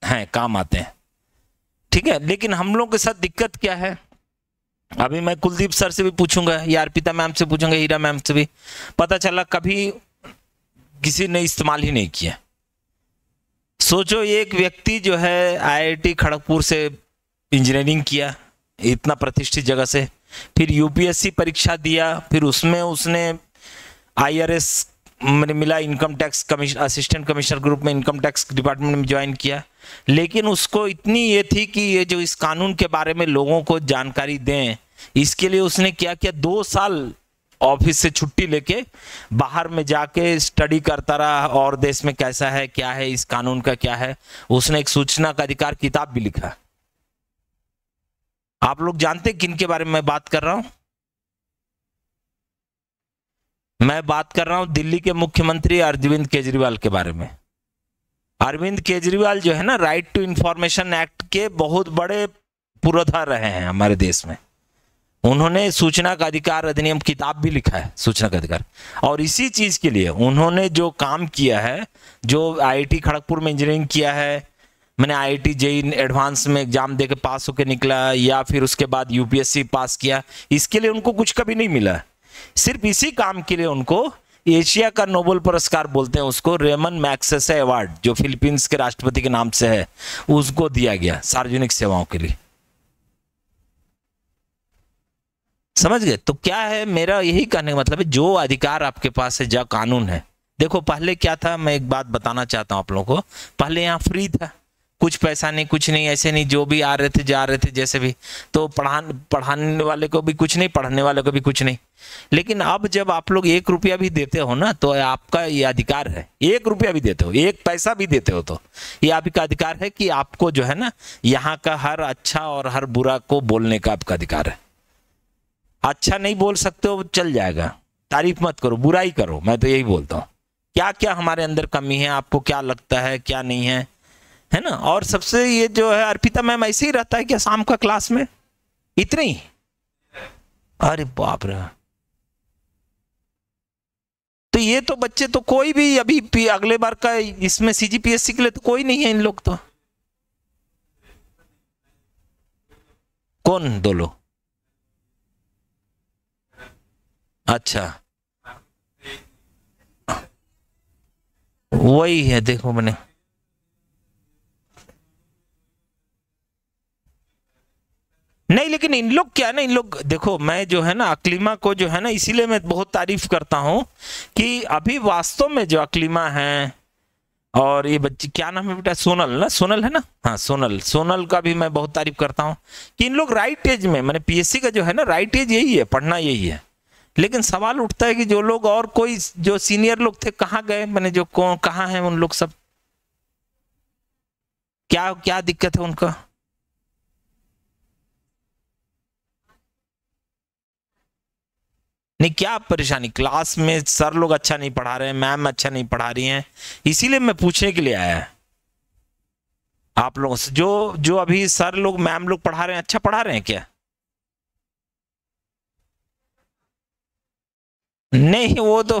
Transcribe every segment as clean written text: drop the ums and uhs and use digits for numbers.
हैं, काम आते हैं, ठीक है। लेकिन हम लोग के साथ दिक्कत क्या है, अभी मैं कुलदीप सर से भी पूछूंगा या अर्पिता मैम से पूछूंगा, हीरा मैम से भी, पता चला कभी किसी ने इस्तेमाल ही नहीं किया। सोचो एक व्यक्ति जो है आईआईटी खड़गपुर से इंजीनियरिंग किया इतना प्रतिष्ठित जगह से, फिर यूपीएससी परीक्षा दिया, फिर उसमें उसने आईआरएस मिला, income tax commissioner, assistant commissioner group में इनकम टैक्स डिपार्टमेंट में ज्वाइन किया। लेकिन उसको इतनी ये थी कि ये जो इस कानून के बारे में लोगों को जानकारी दें, इसके लिए उसने क्या किया, 2 साल ऑफिस से छुट्टी लेके बाहर में जाके स्टडी करता रहा, और देश में कैसा है, क्या है, इस कानून का क्या है। उसने एक सूचना का अधिकार किताब भी लिखा। आप लोग जानते हैं किन के बारे में मैं बात कर रहा हूं? मैं बात कर रहा हूं दिल्ली के मुख्यमंत्री अरविंद केजरीवाल के बारे में। अरविंद केजरीवाल जो है ना, राइट टू इंफॉर्मेशन एक्ट के बहुत बड़े पुरोधा रहे हैं हमारे देश में। उन्होंने सूचना का अधिकार अधिनियम किताब भी लिखा है, सूचना का अधिकार। और इसी चीज के लिए उन्होंने जो काम किया है, जो आईआईटी खड़गपुर में इंजीनियरिंग किया है, मैंने आईआईटी जेईई एडवांस में एग्जाम देके पास होके निकला, या फिर उसके बाद यूपीएससी पास किया, इसके लिए उनको कुछ कभी नहीं मिला। सिर्फ इसी काम के लिए उनको एशिया का नोबेल पुरस्कार, बोलते हैं उसको, रेमन मैग्सेसे अवार्ड, जो फिलीपींस के राष्ट्रपति के नाम से है, उसको दिया गया सार्वजनिक सेवाओं के लिए। समझ गए? तो क्या है, मेरा यही कहने का मतलब है, जो अधिकार आपके पास है, जो कानून है। देखो पहले क्या था, मैं एक बात बताना चाहता हूं आप लोगों को। पहले यहाँ फ्री था, कुछ पैसा नहीं, कुछ नहीं, ऐसे नहीं, जो भी आ रहे थे जा रहे थे जैसे भी, तो पढ़ाने वाले को भी कुछ नहीं, पढ़ने वाले को भी कुछ नहीं। लेकिन अब जब आप लोग 1 रुपया भी देते हो ना, तो आपका ये अधिकार है, 1 रुपया भी देते हो, 1 पैसा भी देते हो, तो ये आपका अधिकार है कि आपको जो है ना, यहाँ का हर अच्छा और हर बुरा को बोलने का आपका अधिकार है। अच्छा नहीं बोल सकते हो, चल जाएगा, तारीफ मत करो, बुराई करो। मैं तो यही बोलता हूँ, क्या क्या हमारे अंदर कमी है, आपको क्या लगता है, क्या नहीं है ना। और सबसे ये जो है, अर्पिता मैम ऐसे ही रहता है क्या शाम का क्लास में? इतने ही? अरे बाप रे। तो ये तो बच्चे तो कोई भी अभी अगले बार का इसमें सीजीपीएससी के लिए तो कोई नहीं है इन लोग तो। कौन 2 लोग? अच्छा, वही है, देखो मैंने नहीं, लेकिन इन लोग क्या है ना, इन लोग देखो, मैं जो है ना अकलीमा को जो है ना, इसीलिए मैं बहुत तारीफ करता हूं कि अभी वास्तव में जो अकलीमा है, और ये बच्ची क्या नाम है बेटा, सोनल ना, सोनल है ना, हाँ सोनल का भी मैं बहुत तारीफ करता हूं कि इन लोग राइट एज में, मैंने पीएससी का जो है ना राइट एज यही है, पढ़ना यही है। लेकिन सवाल उठता है कि जो लोग और कोई जो सीनियर लोग थे कहाँ गए, मैंने जो कौन कहाँ हैं उन लोग सब, क्या क्या दिक्कत है उनका? नहीं, क्या परेशानी, क्लास में सर लोग अच्छा नहीं पढ़ा रहे हैं, मैम अच्छा नहीं पढ़ा रही हैं, इसीलिए मैं पूछने के लिए आया है आप लोगों से। जो जो अभी सर लोग मैम लोग पढ़ा रहे हैं, अच्छा पढ़ा रहे हैं क्या? नहीं, वो तो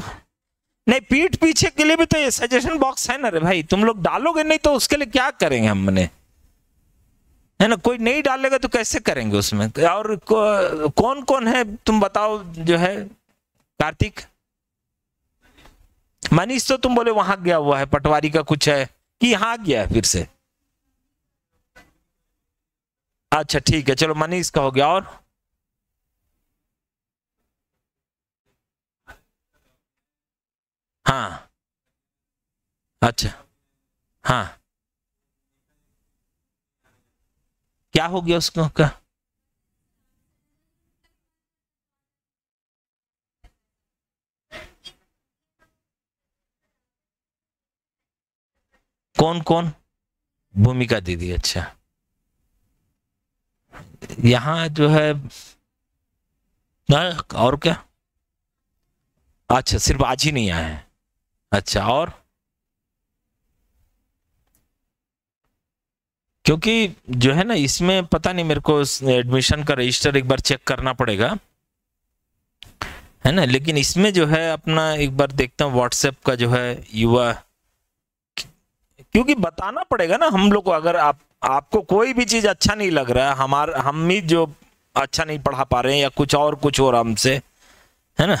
नहीं, पीठ पीछे के लिए भी तो ये सजेशन बॉक्स है ना रे भाई, तुम लोग डालोगे नहीं तो उसके लिए क्या करेंगे हमने, है ना। कोई नहीं डालेगा तो कैसे करेंगे उसमें। और कौन कौन है तुम बताओ जो है? कार्तिक, मनीष तो तुम बोले वहां गया हुआ है, पटवारी का कुछ है कि यहाँ गया है फिर से? अच्छा ठीक है, चलो मनीष का हो गया। और हाँ, अच्छा, हाँ, क्या हो गया उसको का? कौन कौन भूमिका दीदी? अच्छा, यहाँ जो है और क्या? अच्छा, सिर्फ आज ही नहीं आए हैं। अच्छा, और क्योंकि जो है ना इसमें पता नहीं, मेरे को एडमिशन का रजिस्टर एक बार चेक करना पड़ेगा, है ना। लेकिन इसमें जो है अपना एक बार देखता हूँ व्हाट्सएप का जो है युवा क्योंकि बताना पड़ेगा ना हम लोग को। अगर आपको कोई भी चीज अच्छा नहीं लग रहा है, हम ही जो अच्छा नहीं पढ़ा पा रहे हैं या कुछ और हमसे, है ना।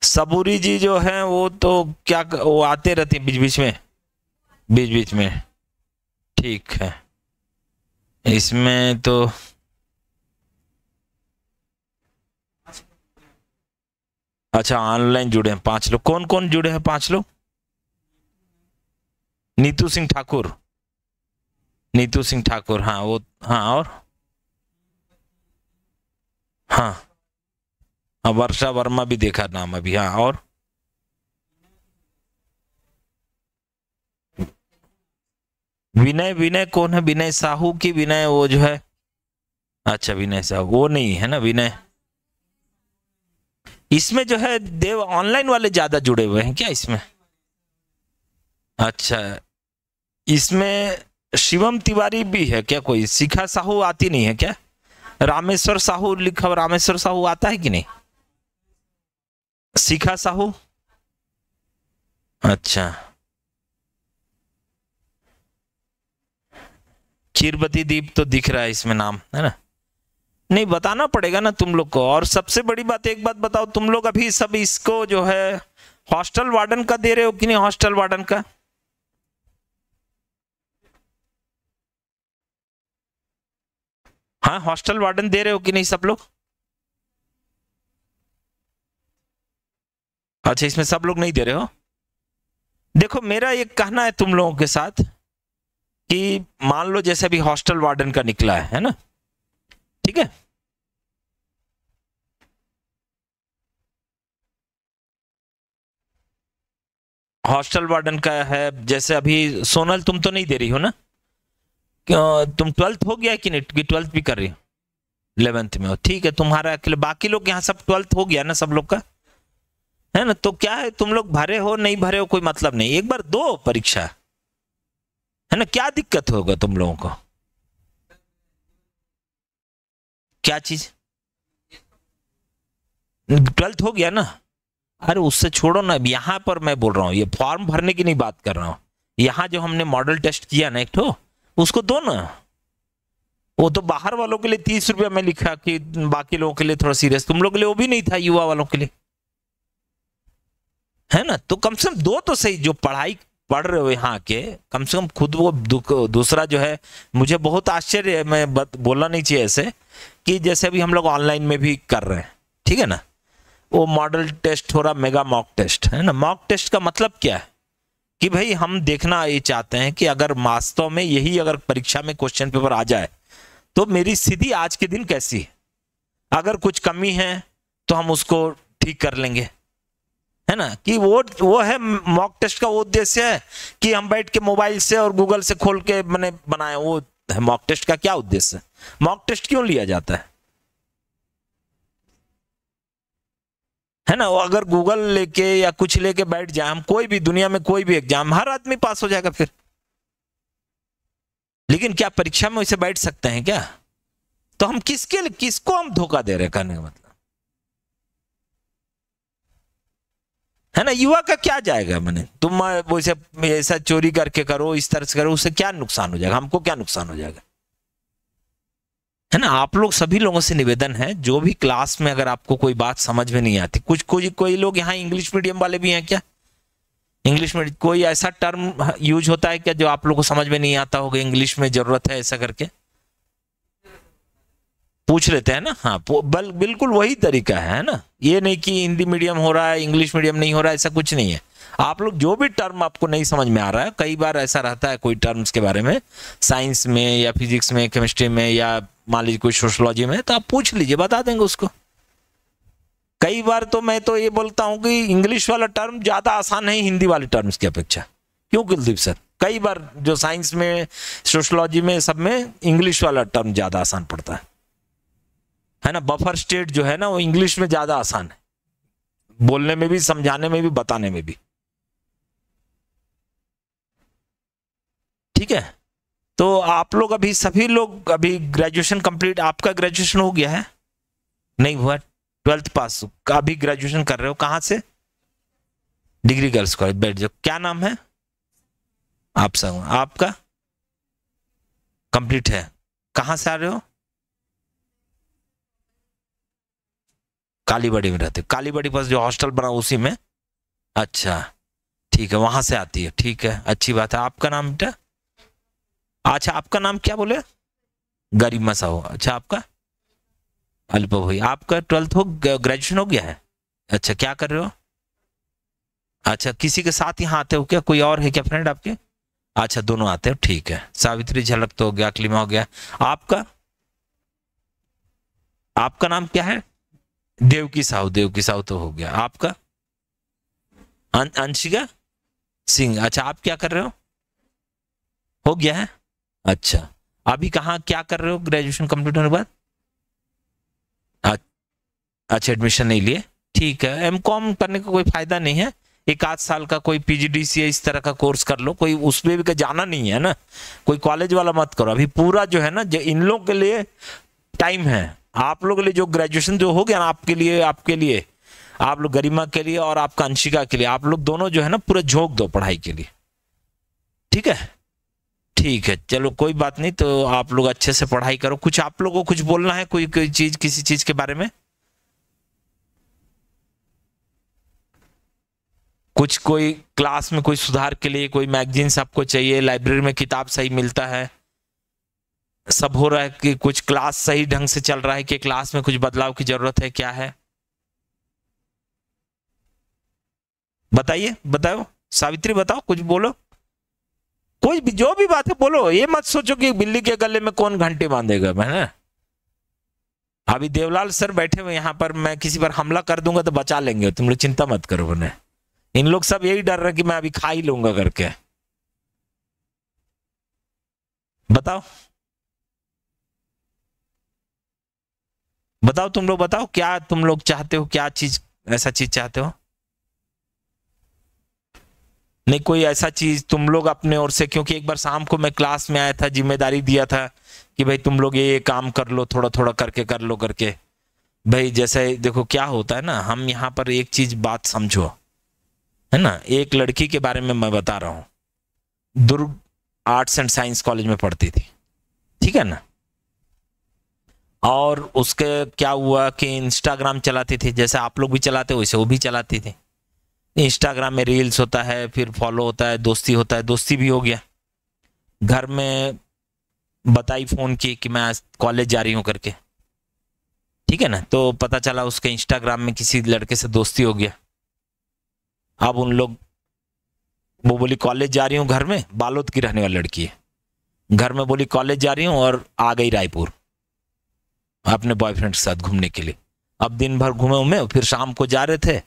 सबूरी जी जो है वो तो क्या, वो आते रहती बीच बीच में, बीच बीच में। ठीक है, इसमें तो अच्छा ऑनलाइन जुड़े हैं 5 लोग। कौन कौन जुड़े हैं 5 लोग? नीतू सिंह ठाकुर, नीतू सिंह ठाकुर, हाँ वो, हाँ और हाँ, हाँ वर्षा वर्मा भी देखा नाम अभी, हाँ और विनय, विनय कौन है? विनय साहू की विनय वो जो है, अच्छा विनय साहू वो नहीं है ना विनय। इसमें जो है देव ऑनलाइन वाले ज्यादा जुड़े हुए हैं क्या इसमें? अच्छा, इसमें शिवम तिवारी भी है क्या? कोई शिखा साहू आती नहीं है क्या? रामेश्वर साहू लिखा, रामेश्वर साहू आता है कि नहीं? शिखा साहू, अच्छा। खीरबती दीप तो दिख रहा है इसमें नाम, है ना। नहीं बताना पड़ेगा ना तुम लोग को। और सबसे बड़ी बात, एक बात बताओ, तुम लोग अभी सब इसको जो है हॉस्टल वार्डन का दे रहे हो कि नहीं? हॉस्टल वार्डन का, हाँ हॉस्टल वार्डन दे रहे हो कि नहीं सब लोग? अच्छा इसमें सब लोग नहीं दे रहे हो। देखो मेरा एक कहना है तुम लोगों के साथ कि मान लो जैसे अभी हॉस्टल वार्डन का निकला है ना, ठीक है, हॉस्टल वार्डन का है। जैसे अभी सोनल तुम तो नहीं दे रही हो ना? तुम 12th हो गया है कि नहीं, कि 12th भी कर रही हो? 11th में हो, ठीक है। तुम्हारा अकेले, बाकी लोग यहाँ सब 12th हो गया ना सब लोग का, है ना। तो क्या है, तुम लोग भरे हो नहीं भरे हो कोई मतलब नहीं, एक बार दो परीक्षा, है ना। क्या दिक्कत होगा तुम लोगों को? क्या चीज? 12th हो गया ना? अरे उससे छोड़ो ना, यहां पर मैं बोल रहा हूँ, ये फॉर्म भरने की नहीं बात कर रहा हूँ। यहाँ जो हमने मॉडल टेस्ट किया ना एक ठो, उसको दो ना। वो तो बाहर वालों के लिए 30 रुपया में लिखा कि बाकी लोगों के लिए थोड़ा सीरियस, तुम लोग के लिए वो भी नहीं था, युवा वालों के लिए, है ना। तो कम से कम दो तो सही, जो पढ़ाई पढ़ रहे हो यहाँ के, कम से कम खुद वो दूसरा जो है, मुझे बहुत आश्चर्य है, मैं बोलना नहीं चाहिए ऐसे, कि जैसे अभी हम लोग ऑनलाइन में भी कर रहे हैं, ठीक है ना। वो मॉडल टेस्ट हो रहा, मेगा मॉक टेस्ट, है ना। मॉक टेस्ट का मतलब क्या है कि भाई हम देखना ये चाहते हैं कि अगर वास्तव में यही अगर परीक्षा में क्वेश्चन पेपर आ जाए तो मेरी स्थिति आज के दिन कैसी है। अगर कुछ कमी है तो हम उसको ठीक कर लेंगे, है ना। कि वो है मॉक टेस्ट का वो उद्देश्य है कि हम बैठ के मोबाइल से और गूगल से खोल के मैंने बनाए, वो मॉक टेस्ट का क्या उद्देश्य है? मॉक टेस्ट क्यों लिया जाता है ना। वो अगर गूगल लेके या कुछ लेके बैठ जाए हम, कोई भी दुनिया में कोई भी एग्जाम, हर आदमी पास हो जाएगा फिर। लेकिन क्या परीक्षा में वैसे बैठ सकते हैं क्या? तो हम किसको हम धोखा दे रहे हैं, कहने का मतलब, है ना। युवा का क्या जाएगा, मैंने तुम वैसे ऐसा चोरी करके करो, इस तरह से करो, उससे क्या नुकसान हो जाएगा, हमको क्या नुकसान हो जाएगा, है ना। आप लोग सभी लोगों से निवेदन है, जो भी क्लास में अगर आपको कोई बात समझ में नहीं आती, कोई लोग यहाँ इंग्लिश मीडियम वाले भी हैं क्या? इंग्लिश में कोई ऐसा टर्म यूज होता है क्या जो आप लोग को समझ में नहीं आता होगा, इंग्लिश में जरूरत है ऐसा करके पूछ लेते हैं ना। हाँ बिल्कुल वही तरीका है ना। ये नहीं कि हिंदी मीडियम हो रहा है इंग्लिश मीडियम नहीं हो रहा है, ऐसा कुछ नहीं है। आप लोग जो भी टर्म आपको नहीं समझ में आ रहा है, कई बार ऐसा रहता है कोई टर्म्स के बारे में, साइंस में या फिजिक्स में, केमिस्ट्री में, या मान लीजिए कोई सोशोलॉजी में, तो आप पूछ लीजिए, बता देंगे उसको। कई बार तो मैं तो ये बोलता हूँ कि इंग्लिश वाला टर्म ज्यादा आसान है हिंदी वाले टर्म्स की अपेक्षा। क्यों कुलदीप सर? कई बार जो साइंस में, सोशोलॉजी में, सब में इंग्लिश वाला टर्म ज्यादा आसान पड़ता है ना। बफर स्टेट जो है ना, वो इंग्लिश में ज्यादा आसान है, बोलने में भी, समझाने में भी, बताने में भी, ठीक है। तो आप लोग अभी सभी लोग अभी ग्रेजुएशन कंप्लीट, आपका ग्रेजुएशन हो गया है? नहीं हुआ, 12th पास, अभी ग्रेजुएशन कर रहे हो, कहां से? डिग्री गर्ल्स कॉलेज, बैठ जाओ। क्या नाम है आप सब? आपका कंप्लीट है। कहाँ से आ रहे हो? कालीबाड़ी में रहते हो? कालीबाड़ी पास जो हॉस्टल बना उसी में? अच्छा ठीक है, वहां से आती है, ठीक है, अच्छी बात है। आपका नाम बेटा? अच्छा आपका नाम क्या बोले? गरिमा साहू। अच्छा आपका? अल्प भाई। आपका 12th हो, ग्रेजुएशन हो गया है? अच्छा क्या कर रहे हो? अच्छा किसी के साथ यहाँ आते हो क्या? कोई और है क्या फ्रेंड आपके? अच्छा दोनों आते हो, ठीक है। सावित्री झलक तो हो गया, अकलिमा हो गया। आपका? आपका नाम क्या है? देवकी साहू। देवकी साहू तो हो गया। आपका? अंशिका सिंह। अच्छा आप क्या कर रहे हो गया है? अच्छा अभी कहाँ क्या कर रहे हो ग्रेजुएशन कंप्लीट होने के बाद? अच्छा एडमिशन नहीं लिए, ठीक है। एमकॉम करने का कोई फायदा नहीं है, एक आध साल का कोई पीजीडीसीए इस तरह का कोर्स कर लो, कोई उसमें भी जाना नहीं है ना, कोई कॉलेज वाला मत करो अभी। पूरा जो है ना, जो इन लोगों के लिए टाइम है, आप लोगों के लिए जो ग्रेजुएशन जो हो गया ना, आपके लिए आप लोग, गरिमा के लिए और आपका अंशिका के लिए, आप लोग दोनों जो है ना पूरा झोंक दो पढ़ाई के लिए, ठीक है? ठीक है चलो कोई बात नहीं, तो आप लोग अच्छे से पढ़ाई करो। कुछ आप लोगों को कुछ बोलना है, कोई चीज, किसी चीज के बारे में कुछ? कोई क्लास में कोई सुधार के लिए कोई मैगजीन्स आपको चाहिए? लाइब्रेरी में किताब सही मिलता है? सब हो रहा है कि कुछ क्लास सही ढंग से चल रहा है कि क्लास में कुछ बदलाव की जरूरत है, क्या है? बताइए, बताओ सावित्री, बताओ कुछ बोलो। कोई भी जो भी बात है बोलो, ये मत सोचो कि बिल्ली के गले में कौन घंटे बांधेगा। मैं अभी देवलाल सर बैठे हुए यहाँ पर, मैं किसी पर हमला कर दूंगा तो बचा लेंगे, तुम लोग चिंता मत करो। उन्हें इन लोग सब यही डर रहे कि मैं अभी खा ही लूंगा करके। बताओ बताओ तुम लोग बताओ, क्या तुम लोग चाहते हो, क्या चीज, ऐसा चीज चाहते हो? नहीं कोई ऐसा चीज तुम लोग अपने ओर से, क्योंकि एक बार शाम को मैं क्लास में आया था, जिम्मेदारी दिया था कि भाई तुम लोग ये काम कर लो, थोड़ा थोड़ा करके कर लो करके। भाई जैसे देखो क्या होता है ना, हम यहाँ पर एक चीज बात समझो, है ना? एक लड़की के बारे में मैं बता रहा हूँ, दुर्ग आर्ट्स एंड साइंस कॉलेज में पढ़ती थी, ठीक है ना? और उसके क्या हुआ कि इंस्टाग्राम चलाती थी, जैसे आप लोग भी चलाते हो वैसे वो भी चलाती थी। इंस्टाग्राम में रील्स होता है, फिर फॉलो होता है, दोस्ती होता है, दोस्ती भी हो गया। घर में बताई, फोन की कि मैं कॉलेज जा रही हूँ करके, ठीक है ना? तो पता चला उसके इंस्टाग्राम में किसी लड़के से दोस्ती हो गया। अब उन लोग, वो बोली कॉलेज जा रही हूँ, घर में बालोद की रहने वाली लड़की है, घर में बोली कॉलेज जा रही हूँ, और आ गई रायपुर अपने बॉयफ्रेंड के साथ घूमने के लिए। अब दिन भर घूमे उमे, फिर शाम को जा रहे थे।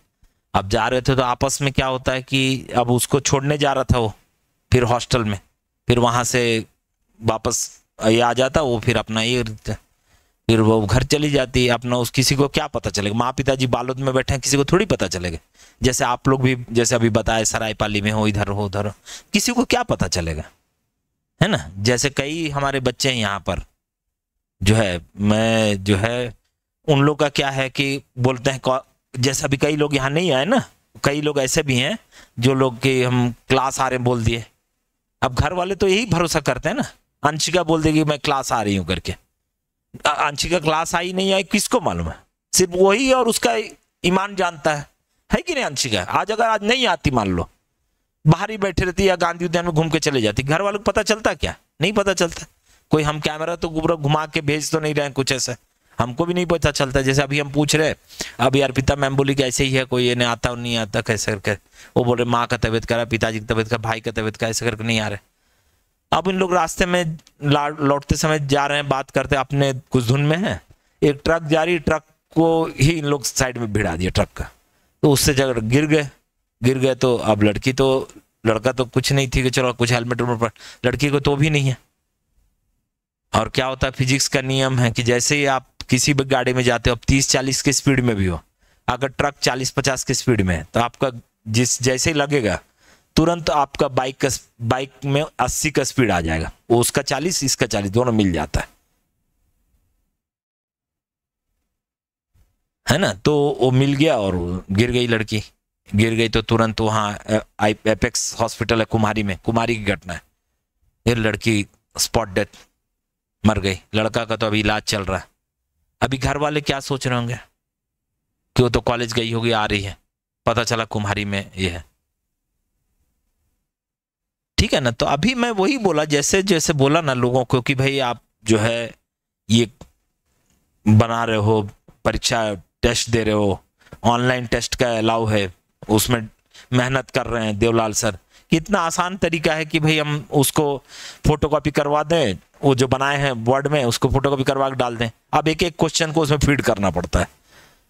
अब जा रहे थे तो आपस में क्या होता है कि अब उसको छोड़ने जा रहा था वो, फिर हॉस्टल में, फिर वहां से वापस ये आ जाता वो, फिर अपना ये, फिर वो घर चली जाती अपना। उस किसी को क्या पता चलेगा, माँ पिताजी बालोद में बैठे हैं, किसी को थोड़ी पता चलेगा। जैसे आप लोग भी जैसे अभी बताए सरायपाली में हो, इधर हो उधर हो, किसी को क्या पता चलेगा, है ना? जैसे कई हमारे बच्चे हैं यहाँ पर, जो है मैं जो है उन लोग का क्या है कि बोलते हैं, जैसे अभी कई लोग यहाँ नहीं आए ना, कई लोग ऐसे भी हैं जो लोग कि हम क्लास आ रहे हैं बोल दिए। अब घर वाले तो यही भरोसा करते हैं ना, अंशिका बोल देगी मैं क्लास आ रही हूँ करके। अंशिका क्लास आई नहीं आई किसको मालूम है? सिर्फ वही और उसका ईमान जानता है कि नहीं? अंशिका आज अगर आज नहीं आती, मान लो बाहर ही बैठे रहती या गांधी उद्यान में घूम के चले जाती, घर वालों को पता चलता क्या? नहीं पता चलता। कोई हम कैमरा तो घुमा के भेज तो नहीं रहे कुछ ऐसा, हमको भी नहीं पता चलता। जैसे अभी हम पूछ रहे, अभी अर्पिता मैम बोली कि ऐसे ही है, कोई ये नहीं आता नहीं आता कैसे करके, वो बोल रहे माँ का तबीयत खराब, पिताजी की तबीयत खराब, भाई का तबीयत खराब, ऐसे करके नहीं आ रहे। अब इन लोग रास्ते में लौटते समय जा रहे हैं, बात करते अपने कुछ धुन में है, एक ट्रक जा रही, ट्रक को ही इन लोग साइड में भिड़ा दिया ट्रक का, तो उससे जगह गिर गए। तो अब लड़की तो, लड़का तो कुछ नहीं थी कि चलो कुछ हेलमेट पर, लड़की को तो भी नहीं है। और क्या होता है, फिजिक्स का नियम है कि जैसे ही आप किसी भी गाड़ी में जाते हो, अब 30-40 की स्पीड में भी हो, अगर ट्रक 40-50 की स्पीड में है तो आपका जैसे ही लगेगा तुरंत आपका बाइक में 80 का स्पीड आ जाएगा, वो उसका 40 इसका 40 दोनों मिल जाता है ना? तो वो मिल गया और गिर गई लड़की। गिर गई तो तुरंत वहाँ एपेक्स हॉस्पिटल है कुमारी में, कुमारी की घटना है, ये लड़की स्पॉट डेथ मर गई, लड़का का तो अभी इलाज चल रहा है। अभी घर वाले क्या सोच रहे होंगे कि वो तो कॉलेज गई होगी, आ रही है, पता चला कुम्हारी में ये है। ठीक है ना। तो अभी मैं वही बोला, जैसे जैसे बोला ना लोगों को कि भाई आप जो है ये बना रहे हो, परीक्षा टेस्ट दे रहे हो, ऑनलाइन टेस्ट का अलाउ है, उसमें मेहनत कर रहे हैं देवलाल सर, कितना आसान तरीका है कि भाई हम उसको फोटोकॉपी करवा दें, वो जो बनाए हैं वर्ड में उसको फोटोकॉपी करवा के डाल दें। अब एक एक क्वेश्चन को उसमें फीड करना पड़ता है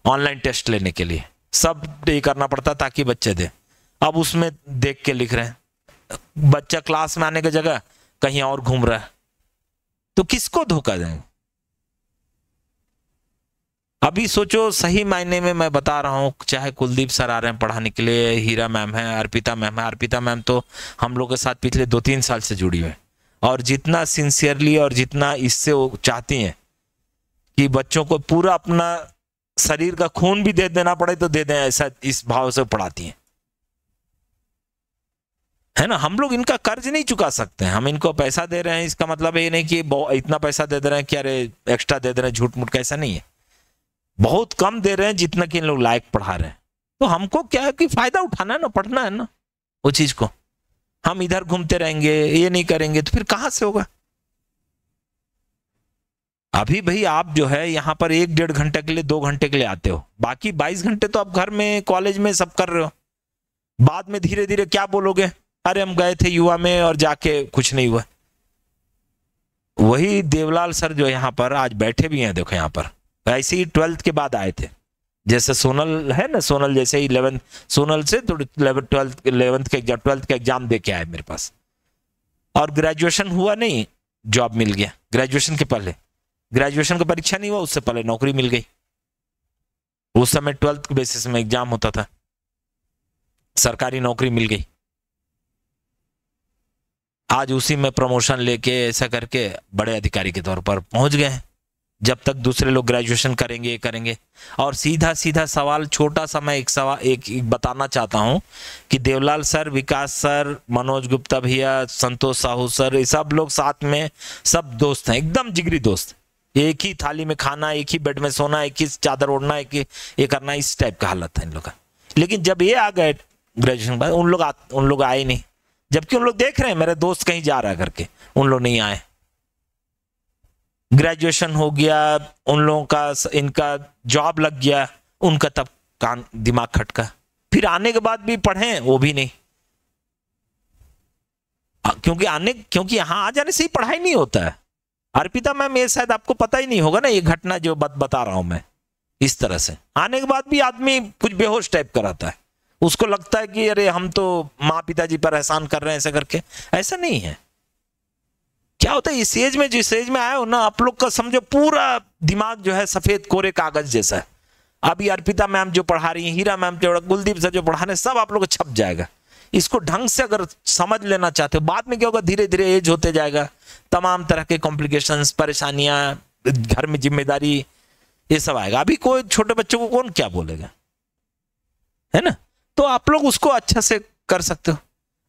ऑनलाइन टेस्ट लेने के लिए, सब ये करना पड़ता है ताकि बच्चे दे। अब उसमें देख के लिख रहे हैं, बच्चा क्लास में आने की जगह कहीं और घूम रहा है, तो किसको धोखा देंगे? अभी सोचो, सही मायने में मैं बता रहा हूँ, चाहे कुलदीप सर आ रहे हैं पढ़ाने के लिए, हीरा मैम है, अर्पिता मैम है, अर्पिता मैम तो हम लोग के साथ पिछले 2-3 साल से जुड़ी हुई है, और जितना सिंसियरली और जितना इससे वो चाहती हैं कि बच्चों को पूरा अपना शरीर का खून भी दे देना पड़े तो दे दें, ऐसा इस भाव से पढ़ाती हैं, है ना। हम लोग इनका कर्ज नहीं चुका सकते हैं, हम इनको पैसा दे रहे हैं, इसका मतलब ये नहीं कि इतना पैसा दे रहे हैं कि अरे एक्स्ट्रा दे रहे हैं झूठ मूठ का, ऐसा नहीं है, बहुत कम दे रहे हैं जितना कि इन लोग लायक पढ़ा रहे हैं। तो हमको क्या है कि फायदा उठाना है ना, पढ़ना है ना वो चीज को। हम इधर घूमते रहेंगे, ये नहीं करेंगे तो फिर कहां से होगा। अभी भाई आप जो है यहाँ पर 1-1.5 घंटे के लिए, 2 घंटे के लिए आते हो, बाकी 22 घंटे तो आप घर में कॉलेज में सब कर रहे हो। बाद में धीरे धीरे क्या बोलोगे, अरे हम गए थे युवा में और जाके कुछ नहीं हुआ। वही देवलाल सर जो यहाँ पर आज बैठे भी हैं, देखो यहाँ पर ऐसे ही 12th के बाद आए थे, जैसे सोनल है ना, सोनल जैसे ही 11th, सोनल से थोड़ी 11th के एग्जाम, 12th के एग्जाम दे के आए मेरे पास, और ग्रेजुएशन हुआ नहीं, जॉब मिल गया। ग्रेजुएशन के पहले, ग्रेजुएशन का परीक्षा नहीं हुआ, उससे पहले नौकरी मिल गई। उस समय 12th के बेसिस में एग्जाम होता था, सरकारी नौकरी मिल गई। आज उसी में प्रमोशन लेके ऐसा करके बड़े अधिकारी के तौर पर पहुंच गए हैं। जब तक दूसरे लोग ग्रेजुएशन करेंगे करेंगे। और सीधा सीधा सवाल, छोटा सा मैं एक बताना चाहता हूं कि देवलाल सर, विकास सर, मनोज गुप्ता भैया, संतोष साहू सर, ये सब लोग साथ में सब दोस्त हैं, एकदम जिगरी दोस्त। एक ही थाली में खाना, एक ही बेड में सोना, एक ही चादर ओढ़ना, एक ही ये करना, इस टाइप का हालत था इन लोग का। लेकिन जब ये आ गए ग्रेजुएशन बाद, उन लोग आए नहीं, जबकि उन लोग देख रहे हैं मेरे दोस्त कहीं जा रहा है करके, उन लोग नहीं आए। ग्रेजुएशन हो गया उन लोगों का, इनका जॉब लग गया, उनका तब कान दिमाग खटका, फिर आने के बाद भी पढ़े वो भी नहीं, क्योंकि यहां आ जाने से ही पढ़ाई नहीं होता है। अर्पिता मैम, ये शायद आपको पता ही नहीं होगा ना, ये घटना जो बता रहा हूं मैं, इस तरह से आने के बाद भी आदमी कुछ बेहोश टाइप का रहता है, उसको लगता है कि अरे हम तो माँ पिताजी पर एहसान कर रहे हैं ऐसा करके। ऐसा नहीं है। क्या होता है इस एज में, जिस एज में आए हो ना, आप लोग का समझो पूरा दिमाग जो है सफेद कोरे कागज जैसा है। अभी अर्पिता मैम जो पढ़ा रही है, हीरा मैम जो, कुलदीप सर जो पढ़ा रहे हैं, सब आप लोग को छप जाएगा। इसको ढंग से अगर समझ लेना चाहते हो, बाद में क्या होगा, धीरे धीरे एज होते जाएगा, तमाम तरह के कॉम्प्लिकेशंस, परेशानियां, घर में जिम्मेदारी, ये सब आएगा। अभी कोई छोटे बच्चों को कौन क्या बोलेगा, है ना। तो आप लोग उसको अच्छा से कर सकते हो।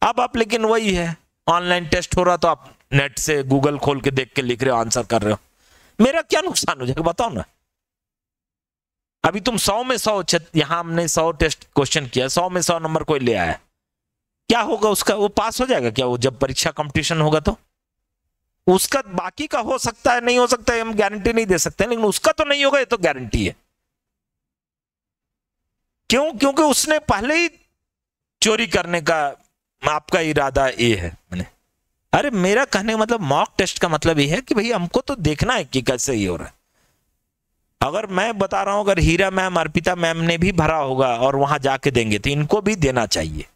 अब आप, लेकिन वही है, ऑनलाइन टेस्ट हो रहा तो आप नेट से गूगल खोल के देख के लिख रहे हो, आंसर कर रहे हो। मेरा क्या नुकसान हो जाएगा बताओ ना। अभी तुम 100 में 100, यहां हमने 100 टेस्ट क्वेश्चन किया, 100 में 100 नंबर कोई ले आया, क्या होगा उसका, वो पास हो जाएगा क्या? वो जब परीक्षा कंपटीशन होगा तो उसका, बाकी का हो सकता है, नहीं हो सकता है, हम गारंटी नहीं दे सकते, लेकिन उसका तो नहीं होगा, ये तो गारंटी है। क्यों? क्योंकि उसने पहले ही चोरी करने का आपका इरादा ये है। मैंने, अरे मेरा कहने का मतलब, मॉक टेस्ट का मतलब ये है कि भाई हमको तो देखना है कि कैसे ये हो रहा है। अगर मैं बता रहा हूं, अगर हीरा मैम, अर्पिता मैम ने भी भरा होगा और वहां जाके देंगे, तो इनको भी देना चाहिए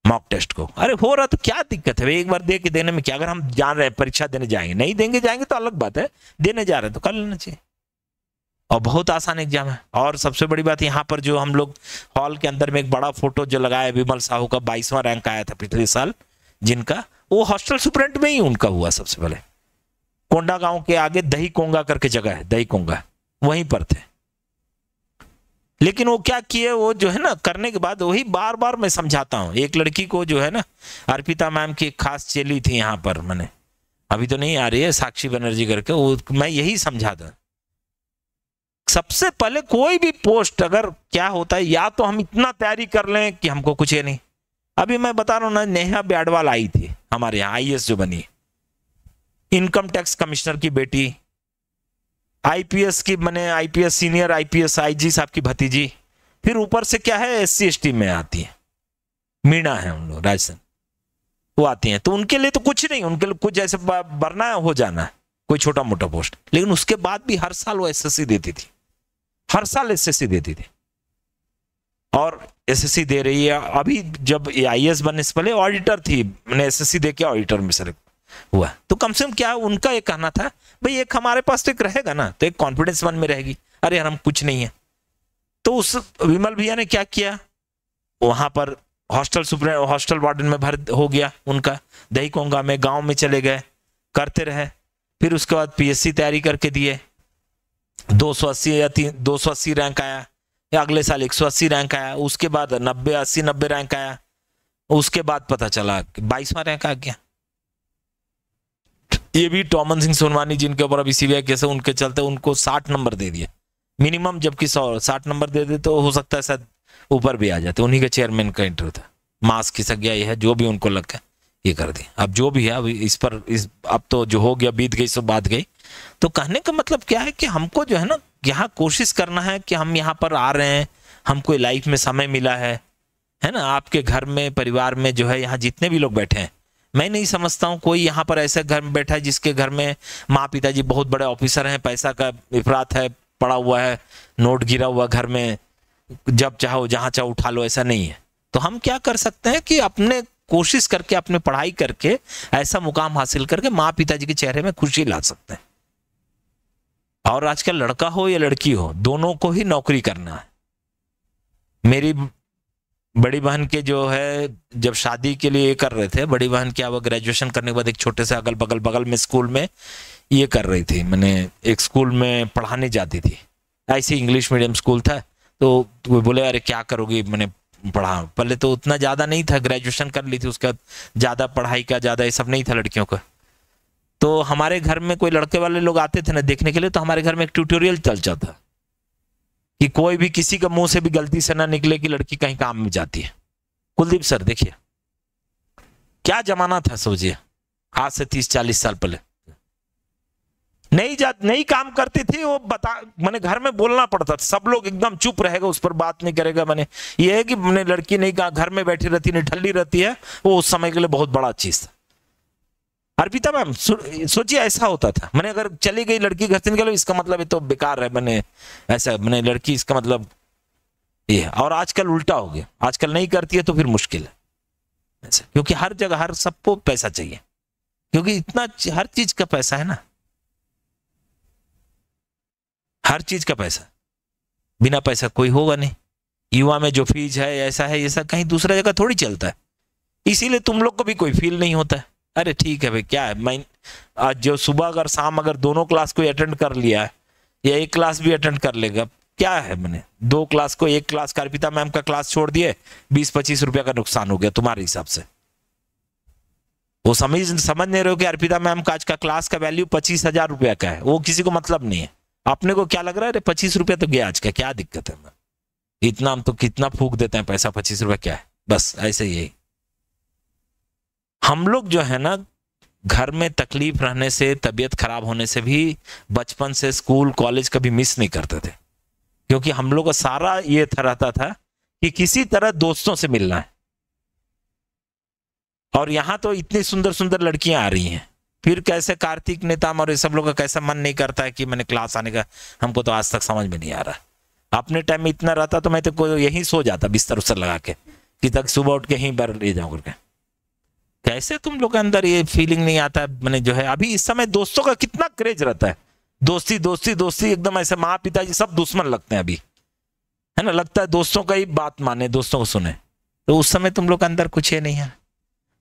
मॉक टेस्ट को। अरे हो रहा तो क्या दिक्कत है, एक बार दे के देने में क्या। अगर हम जान रहे हैं परीक्षा देने जाएंगे, नहीं देंगे जाएंगे तो अलग बात है, देने जा रहे हैं तो कर लेना चाहिए। और बहुत आसान एग्जाम है। और सबसे बड़ी बात, यहाँ पर जो हम लोग हॉल के अंदर में एक बड़ा फोटो जो लगाया, विमल साहू का 22वां रैंक आया था पिछले साल, जिनका, वो हॉस्टल सुपरेंट में ही उनका हुआ सबसे पहले। कोंडा गांव के आगे दही कोंगा करके जगह है, दही कोंगा, वहीं पर थे। लेकिन वो क्या किए, वो जो है ना करने के बाद वही बार बार मैं समझाता हूँ। एक लड़की को जो है ना, अर्पिता मैम की खास चेली थी यहाँ पर, मैंने अभी तो नहीं आ रही है, साक्षी बनर्जी करके, वो मैं यही समझाता। सबसे पहले कोई भी पोस्ट अगर क्या होता है, या तो हम इतना तैयारी कर लें कि हमको कुछ ये नहीं। अभी मैं बता रहा हूँ ना, नेहा ब्याडवाल आई थी हमारे यहाँ, आईएएस जो बनी, इनकम टैक्स कमिश्नर की बेटी, आईपीएस की, मैंने आईपीएस सीनियर आईपीएस आईजी साहब की भतीजी, फिर ऊपर से क्या है एससी एसटी में आती है, मीणा है उन लोग राजस्थान, वो आती हैं। तो उनके लिए तो कुछ नहीं, उनके लिए कुछ जैसे भरना है हो जाना है, कोई छोटा मोटा पोस्ट। लेकिन उसके बाद भी हर साल वो एसएससी देती थी, हर साल एसएससी देती थी, और एसएससी दे रही है। अभी जब आईएएस बनने से पहले ऑडिटर थी, मैंने एसएससी दे के ऑडिटर में सेलेक्ट हुआ। तो कम से कम क्या उनका ये कहना था, भाई एक हमारे पास तो एक रहेगा ना, तो एक कॉन्फिडेंस मन में रहेगी, अरे यार हम कुछ नहीं है। तो उस विमल भैया ने क्या किया, वहां पर हॉस्टल वार्डन में भर हो गया उनका, दही कोंगा में, गांव में चले गए, करते रहे। फिर उसके बाद पीएससी तैयारी करके दिए, 280 या 280 रैंक आया, या अगले साल 180 रैंक आया, उसके बाद 90 रैंक आया, उसके बाद पता चला 22वां रैंक आ गया। ये भी टॉमन सिंह सोनवानी जिनके ऊपर अभी सीबीआई केस है, उनके चलते उनको 60 नंबर दे दिए मिनिमम, जबकि 60 नंबर दे दे तो हो सकता है शायद ऊपर भी आ जाते। उन्हीं के चेयरमैन का इंटरव्यू था, मास खिसक गया, ये है जो भी उनको लग गया ये कर दी। अब जो भी है, अब इस पर अब तो जो हो गया बीत गई सो बात गई। तो कहने का मतलब क्या है कि हमको जो है ना यहाँ कोशिश करना है कि हम यहाँ पर आ रहे हैं, हमको लाइफ में समय मिला है ना। आपके घर में परिवार में जो है यहाँ जितने भी लोग बैठे हैं, मैं नहीं समझता हूँ कोई यहाँ पर ऐसे घर में बैठा है जिसके घर में माँ पिताजी बहुत बड़े ऑफिसर हैं, पैसा का विफरात है, पड़ा हुआ है, नोट गिरा हुआ घर में, जब चाहो जहां चाहो उठा लो, ऐसा नहीं है। तो हम क्या कर सकते हैं कि अपने कोशिश करके, अपने पढ़ाई करके ऐसा मुकाम हासिल करके माँ पिताजी के चेहरे में खुशी ला सकते हैं। और आजकल लड़का हो या लड़की हो, दोनों को ही नौकरी करना है। मेरी बड़ी बहन के जो है जब शादी के लिए ये कर रहे थे, बड़ी बहन क्या, वो ग्रेजुएशन करने के बाद एक छोटे से अगल बगल में स्कूल में ये कर रही थी, मैंने एक स्कूल में पढ़ाने जाती थी, ऐसे इंग्लिश मीडियम स्कूल था। तो वो बोले अरे क्या करोगी, मैंने पढ़ा, पहले तो उतना ज़्यादा नहीं था, ग्रेजुएशन कर ली थी, उसके बाद ज़्यादा पढ़ाई का ज़्यादा ये सब नहीं था लड़कियों का। तो हमारे घर में कोई लड़के वाले लोग आते थे ना देखने के लिए, तो हमारे घर में एक ट्यूटोरियल चल जाता था कि कोई भी किसी का मुंह से भी गलती से ना निकले कि लड़की कहीं काम में जाती है। कुलदीप सर देखिए क्या जमाना था, सोचिए आज से 30-40 साल पहले। नहीं काम करती थी वो, मैंने घर में बोलना पड़ता था, सब लोग एकदम चुप रहेगा, उस पर बात नहीं करेगा। मैंने ये है कि मैंने लड़की नहीं कहा, घर में बैठी रहती, निठल्ली रहती है, वो उस समय के लिए बहुत बड़ा चीज था। अर्पिता मैम सोचिए ऐसा होता था, मैंने अगर चली गई लड़की घर से निकल, इसका मतलब ये तो बेकार है, मैंने ऐसा, मैंने लड़की इसका मतलब ये। और आजकल उल्टा हो गया, आजकल नहीं करती है तो फिर मुश्किल है ऐसा, क्योंकि हर जगह हर सबको पैसा चाहिए, क्योंकि इतना हर चीज का पैसा है ना, हर चीज का पैसा, बिना पैसा कोई होगा नहीं। युवा में जो फीस है ऐसा है, ऐसा कहीं दूसरा जगह थोड़ी चलता है। इसीलिए तुम लोग को भी कोई फील नहीं होता है, अरे ठीक है भाई क्या है, मैं आज जो सुबह अगर शाम अगर दोनों क्लास को अटेंड कर लिया है, या एक क्लास भी अटेंड कर लेगा, क्या है, मैंने 2 क्लास को, एक क्लास का अर्पिता मैम का क्लास छोड़ दिए, 20-25 रुपया का नुकसान हो गया तुम्हारे हिसाब से। वो समझ नहीं रहे हो कि अर्पिता मैम का आज का क्लास का वैल्यू 25,000 रुपया का है, वो किसी को मतलब नहीं है। अपने को क्या लग रहा है, अरे 25 रुपया तो गया आज का, क्या दिक्कत है, इतना हम तो कितना फूक देते हैं पैसा, 25 रुपया क्या है, बस ऐसे ही। हम लोग जो है ना घर में तकलीफ रहने से, तबीयत खराब होने से भी बचपन से स्कूल कॉलेज कभी मिस नहीं करते थे, क्योंकि हम लोग का सारा ये रहता था कि किसी तरह दोस्तों से मिलना है। और यहां तो इतनी सुंदर सुंदर लड़कियां आ रही हैं, फिर कैसे कार्तिक नेताम और ये सब लोग का कैसा मन नहीं करता है कि मैंने क्लास आने का, हमको तो आज तक समझ में नहीं आ रहा। अपने टाइम में इतना रहता तो मैं तो यहीं सो जाता बिस्तर उस्तर लगा के, कि तक सुबह उठ के यहीं पर ले जाऊं करके। कैसे तुम लोग के अंदर ये फीलिंग नहीं आता है, मैंने जो है अभी इस समय दोस्तों का कितना क्रेज रहता है, दोस्ती दोस्ती दोस्ती, एकदम ऐसे माँ पिताजी सब दुश्मन लगते हैं अभी, है ना, लगता है दोस्तों का ही बात माने, दोस्तों को सुने। तो उस समय तुम लोग के अंदर कुछ ये नहीं है।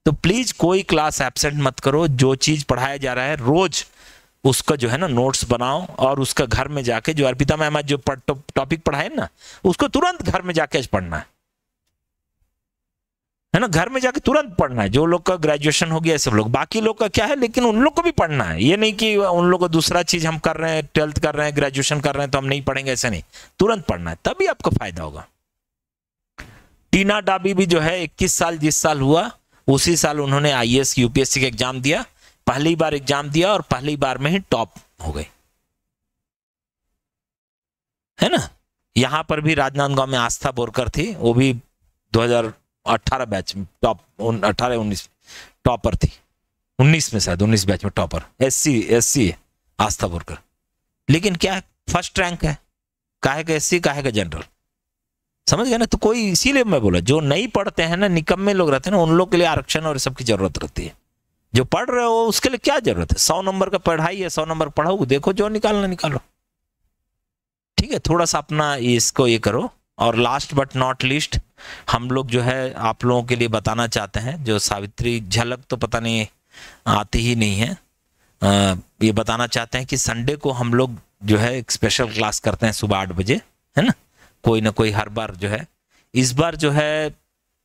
तो प्लीज कोई क्लास एब्सेंट मत करो, जो चीज पढ़ाया जा रहा है रोज उसका जो है ना नोट्स बनाओ और उसका घर में जाके जो अर्पिता मैम आज जो टॉपिक पढ़ाए ना उसको तुरंत घर में जाके आज पढ़ना है ना, घर में जाके तुरंत पढ़ना है। जो लोग का ग्रेजुएशन हो गया सब लोग, बाकी लोग का क्या है, लेकिन उन लोग को भी पढ़ना है। ये नहीं कि उन लोग को दूसरा चीज हम कर रहे हैं, 12th कर रहे हैं, ग्रेजुएशन कर रहे हैं तो हम नहीं पढ़ेंगे, ऐसा नहीं, तुरंत पढ़ना है, तभी आपको फायदा होगा। टीना डाबी भी जो है 21 साल जिस साल हुआ उसी साल उन्होंने आईएएस यूपीएससी का एग्जाम दिया, पहली बार एग्जाम दिया और पहली बार में ही टॉप हो गई, है ना। यहां पर भी राजनांदगांव में आस्था बोरकर थी, वो भी 2018 बैच में टॉप, 18-19 टॉपर थी, 19 में शायद 19 बैच में टॉपर, एससी आस्था बोरकर। लेकिन क्या फर्स्ट रैंक है, काहे का एससी काहे का जनरल, समझ गए ना। तो कोई, इसीलिए मैं बोला जो नहीं पढ़ते हैं ना, निकम्मे लोग रहते हैं ना, उन लोग के लिए आरक्षण और सबकी जरूरत रहती है। जो पढ़ रहे हो उसके लिए क्या जरूरत है, 100 नंबर का पढ़ाई है, 100 नंबर पढ़ाओ, देखो जो निकालना निकालो, ठीक है। थोड़ा सा अपना इसको ये करो। और लास्ट बट नॉट लीस्ट हम लोग जो है आप लोगों के लिए बताना चाहते हैं, जो सावित्री झलक तो पता नहीं आती ही नहीं है, ये बताना चाहते हैं कि संडे को हम लोग जो है एक स्पेशल क्लास करते हैं सुबह 8 बजे, है ना, कोई ना कोई हर बार जो है। इस बार जो है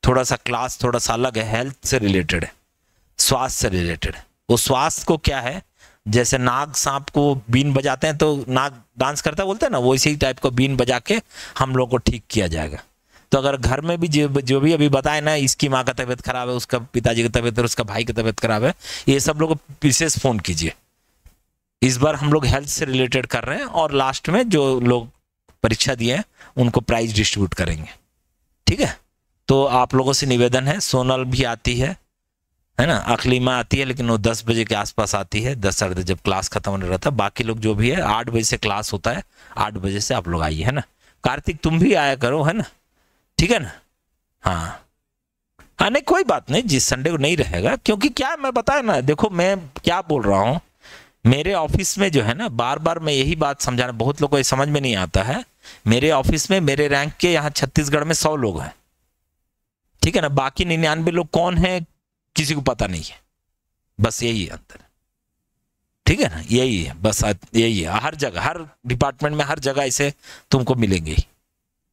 थोड़ा सा क्लास थोड़ा सा अलग है, हेल्थ से रिलेटेड है, स्वास्थ्य से रिलेटेड है। वो स्वास्थ्य को क्या है, जैसे नाग सांप को बीन बजाते हैं तो नाग डांस करता है बोलते हैं ना, वो इसी टाइप को बीन बजा के हम लोग को ठीक किया जाएगा। तो अगर घर में भी जो भी अभी बताए ना, इसकी माँ का तबीयत खराब है, उसका पिताजी की तबीयत है, उसका भाई की तबीयत खराब है, ये सब लोग विशेष फोन कीजिए। इस बार हम लोग हेल्थ से रिलेटेड कर रहे हैं और लास्ट में जो लोग परीक्षा दिए हैं उनको प्राइज डिस्ट्रीब्यूट करेंगे, ठीक है। तो आप लोगों से निवेदन है, सोनल भी आती है ना, अखलीमा आती है, लेकिन वो 10 बजे के आसपास आती है, 10 साढ़े 10 जब क्लास खत्म होने रहता है। बाकी लोग जो भी है 8 बजे से क्लास होता है, 8 बजे से आप लोग आइए, है ना। कार्तिक तुम भी आया करो, है ना, ठीक है ना। हाँ हाँ, नहीं कोई बात नहीं, जिस संडे को नहीं रहेगा, क्योंकि क्या मैं बताया ना, देखो मैं क्या बोल रहा हूँ, मेरे ऑफिस में जो है ना, बार बार मैं यही बात समझाना, बहुत लोगों को समझ में नहीं आता है। मेरे ऑफिस में मेरे रैंक के यहाँ छत्तीसगढ़ में 100 लोग हैं, ठीक है ना, बाकी 99 लोग कौन है किसी को पता नहीं है, बस यही अंतर है, ठीक है ना, यही है, बस यही है। हर जगह, हर डिपार्टमेंट में, हर जगह ऐसे तुमको मिलेंगे।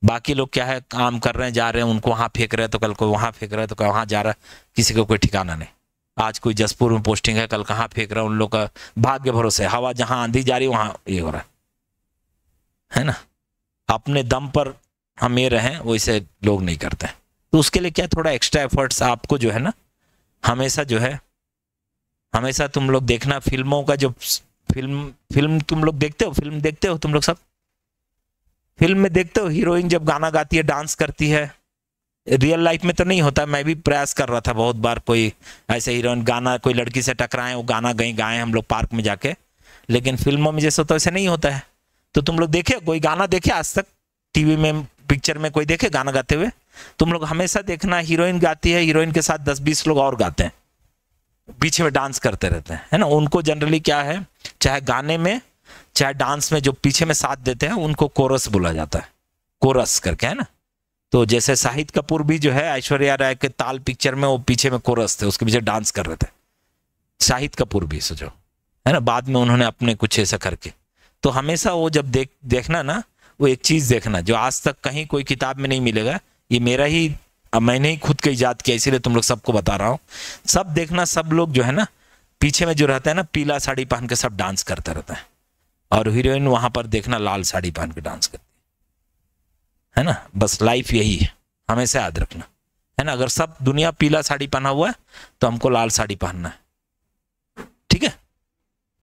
बाकी लोग क्या है, काम कर रहे हैं, जा रहे हैं, उनको वहां फेंक रहे हैं तो कल को वहां फेंक रहे हैं, तो कल वहां जा रहा है, किसी को कोई ठिकाना नहीं। आज कोई जसपुर में पोस्टिंग है, कल कहाँ फेंक रहा है, उन लोग का भाग्य भरोसे, हवा जहां आंधी जा रही है वहां ये हो रहा है ना। अपने दम पर हम ये रहें, वैसे लोग नहीं करते हैं। तो उसके लिए क्या, थोड़ा एक्स्ट्रा एफर्ट्स आपको जो है ना, हमेशा जो है, हमेशा तुम लोग देखना फिल्मों का, जो फिल्म तुम लोग देखते हो, फिल्म देखते हो तुम लोग सब, फिल्म में देखते हो हीरोइन जब गाना गाती है, डांस करती है, रियल लाइफ में तो नहीं होता। मैं भी प्रयास कर रहा था बहुत बार, कोई ऐसे हीरोइन गाना, कोई लड़की से टकराए, वो गाना गाए हम लोग पार्क में जाके, लेकिन फिल्मों में जैसे होता है वैसे नहीं होता है। तो तुम लोग देखे, कोई गाना देखे आज तक टीवी में, पिक्चर में कोई देखे गाना गाते हुए? तुम लोग हमेशा देखना, हीरोइन गाती है, हीरोइन के साथ 10-20 लोग और गाते हैं, पीछे में डांस करते रहते हैं, है ना। उनको जनरली क्या है, चाहे गाने में चाहे डांस में, जो पीछे में साथ देते हैं उनको कोरस बोला जाता है, कोरस करके, है ना। तो जैसे शाहिद कपूर भी जो है ऐश्वर्या राय के ताल पिक्चर में, वो पीछे में कोरस थे, उसके पीछे डांस कर रहे थे, शाहिद कपूर भी सोचो, है ना। बाद में उन्होंने अपने कुछ ऐसा करके, तो हमेशा वो जब देखना ना, वो एक चीज देखना जो आज तक कहीं कोई किताब में नहीं मिलेगा, ये मेरा ही, मैंने ही खुद का इजाद किया, इसीलिए तुम लोग सबको बता रहा हूँ। सब देखना, सब लोग जो है ना पीछे में जो रहता है ना, पीला साड़ी पहन के सब डांस करता रहता है, और हीरोइन वहां पर देखना लाल साड़ी पहन के डांस करती है ना। बस लाइफ यही है, हमेशा याद रखना, है ना। अगर सब दुनिया पीला साड़ी पहना हुआ है तो हमको लाल साड़ी पहनना है।